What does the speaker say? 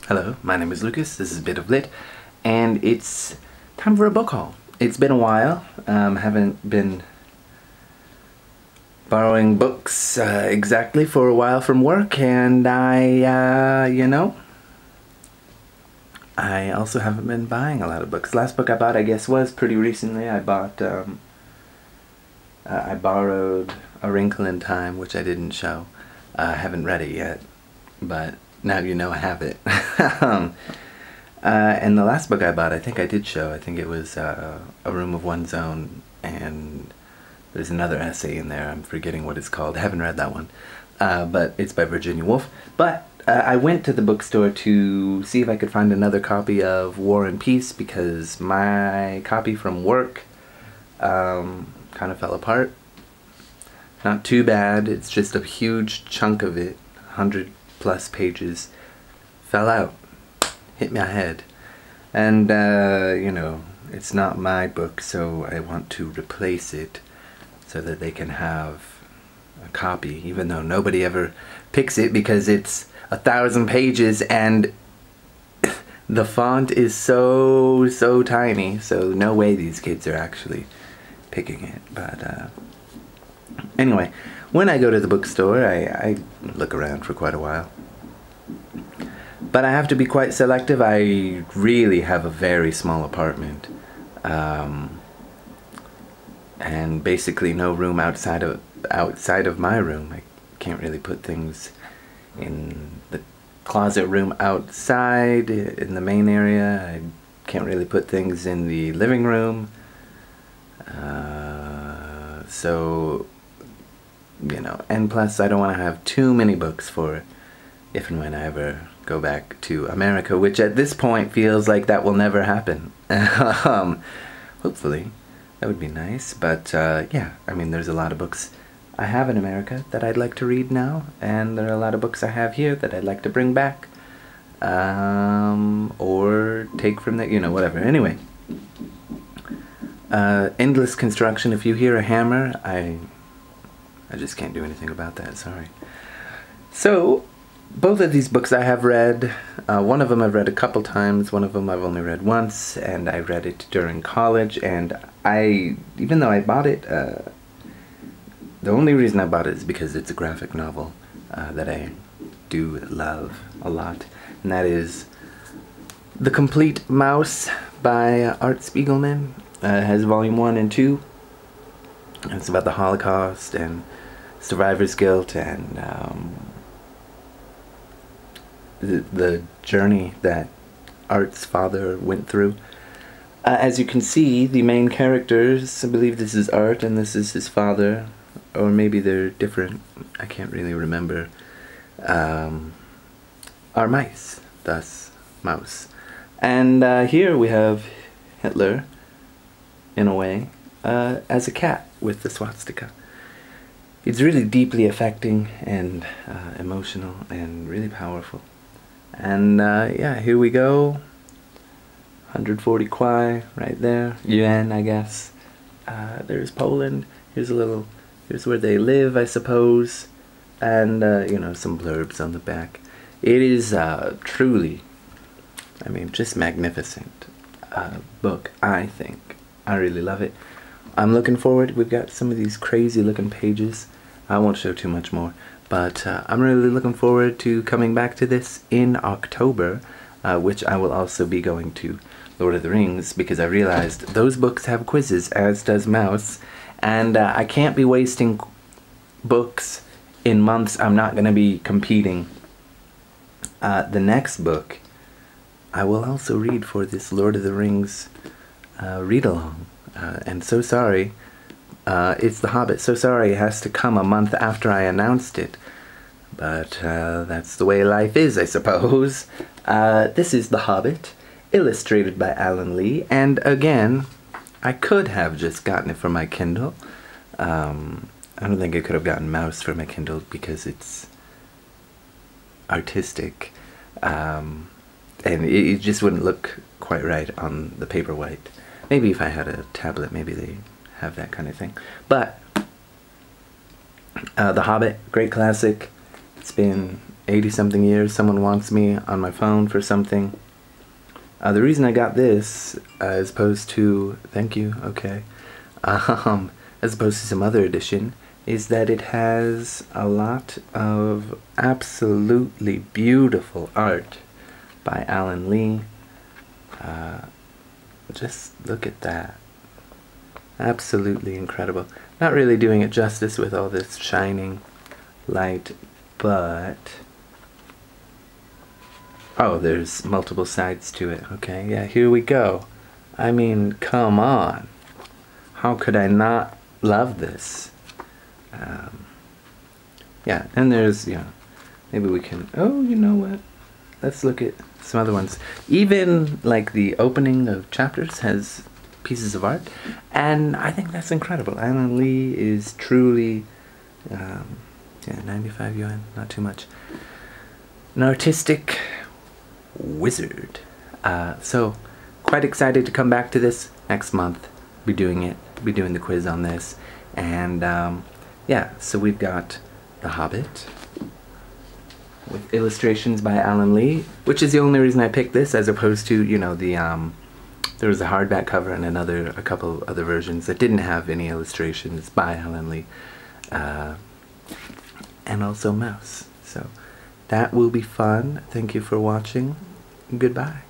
Hello, my name is Lucas, this is a Bit of Lit, and it's time for a book haul. It's been a while, haven't been borrowing books exactly for a while from work, and I also haven't been buying a lot of books. Last book I bought, I guess, was pretty recently. I borrowed A Wrinkle in Time, which I didn't show. I haven't read it yet, but now you know I have it. And the last book I bought, I think I did show. I think it was A Room of One's Own, and there's another essay in there. I'm forgetting what it's called. I haven't read that one, but it's by Virginia Woolf. But I went to the bookstore to see if I could find another copy of War and Peace, because my copy from work kind of fell apart. Not too bad, it's just a huge chunk of it, 100+ pages, fell out, hit my head. And, it's not my book, so I want to replace it so that they can have a copy, even though nobody ever picks it because it's 1,000 pages and the font is so tiny, so no way these kids are actually picking it. But anyway, when I go to the bookstore, I look around for quite a while. But I have to be quite selective. I really have a very small apartment. And basically no room outside of my room. I can't really put things in the closet room outside, in the main area. I can't really put things in the living room. So, and plus I don't want to have too many books for if and when I ever go back to America, which at this point feels like that will never happen. Hopefully, that would be nice, but yeah, I mean, there's a lot of books I have in America that I'd like to read now, and there are a lot of books I have here that I'd like to bring back, or take from the, whatever. Anyway, endless construction. If you hear a hammer, I just can't do anything about that, sorry. So, both of these books I have read. One of them I've read a couple times, one of them I've only read once, and I read it during college, and even though I bought it, the only reason I bought it is because it's a graphic novel that I do love a lot, and that is The Complete Mouse by Art Spiegelman. It has volume 1 and 2. And it's about the Holocaust and survivor's guilt and the journey that Art's father went through. As you can see, the main characters, I believe this is Art and this is his father, or maybe they're different, I can't really remember, are mice, thus mouse. And here we have Hitler, in a way, as a cat with the swastika. It's really deeply affecting and emotional and really powerful. And yeah, here we go. 140 kwai right there. Yuan, I guess. There's Poland. Here's where they live, I suppose. And, some blurbs on the back. It is truly, I mean, just magnificent book, I think. I really love it. I'm looking forward. We've got some of these crazy looking pages. I won't show too much more. But I'm really looking forward to coming back to this in October, which I will also be going to Lord of the Rings, because I realized those books have quizzes, as does Mouse, and I can't be wasting books in months I'm not going to be competing. The next book I will also read for this Lord of the Rings read-along, and so sorry. It's The Hobbit. So sorry it has to come a month after I announced it. But that's the way life is, I suppose. This is The Hobbit, illustrated by Alan Lee. And again, I could have just gotten it for my Kindle. I don't think I could have gotten Mouse for my Kindle because it's artistic. And it just wouldn't look quite right on the paperwhite. Maybe if I had a tablet, maybe they have that kind of thing. But The Hobbit, great classic. It's been 80-something years, someone wants me on my phone for something. The reason I got this, as opposed to, thank you, okay, as opposed to some other edition, is that it has a lot of absolutely beautiful art by Alan Lee. Just look at that. Absolutely incredible. Not really doing it justice with all this shining light, but oh, there's multiple sides to it. Okay, yeah, here we go. I mean, come on. How could I not love this? Yeah, and there's, you know, maybe we can, oh, you know what? Let's look at some other ones. Even, like, the opening of chapters has pieces of art, and I think that's incredible. Alan Lee is truly, yeah, 95 yuan, not too much. An artistic wizard. So, quite excited to come back to this next month. Be doing it. Be doing the quiz on this. And, yeah, so we've got The Hobbit with illustrations by Alan Lee, which is the only reason I picked this, as opposed to, you know, the, there was a hardback cover and a couple other versions that didn't have any illustrations by Alan Lee. And also Mouse. So, that will be fun. Thank you for watching. Goodbye.